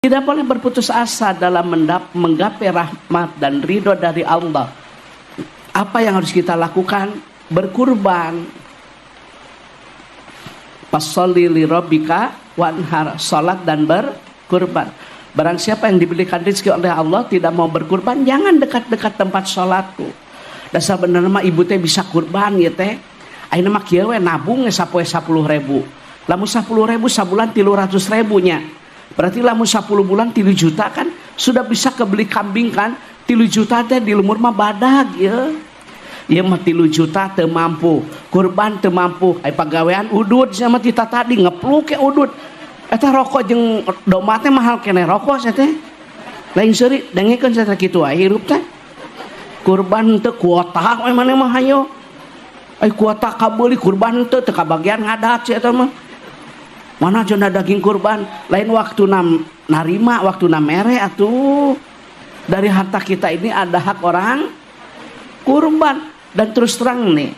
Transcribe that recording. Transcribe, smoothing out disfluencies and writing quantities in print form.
Tidak boleh berputus asa dalam menggapai rahmat dan ridho dari Allah. Apa yang harus kita lakukan? Berkurban. Fasholli li rabbika wanhar, salat dan berkurban. Barang siapa yang diberikan rezeki oleh Allah tidak mau berkurban, jangan dekat-dekat tempat salatku. Dasar bener mah ibu teh bisa kurban ya teh. Ayeuna mah kieu we nabung sapoe 10.000. Lamun 10.000 sabulan 300.000 nya. Berarti lamun 10 bulan 3 juta kan sudah bisa kebeli kambing kan. 3 juta teh di lumur mah badag ya. Ieu mah 3 juta teu mampu, kurban teu mampu. Ai pagawean udud sama kita tadi ngepluk ke udud. Eta rokok jeung domba teh mahal keneh rokok saya teh. Lain seuri dengekeun saya kitu wae hirup teh. Kurban teu kuota we mane mah hayo. Ai kuota kabeuli kurban teu kabagian ngadat sia eta mah. Mana jona daging kurban, lain waktu narima, waktu mere atuh. Dari harta kita ini ada hak orang kurban. Dan terus terang nih,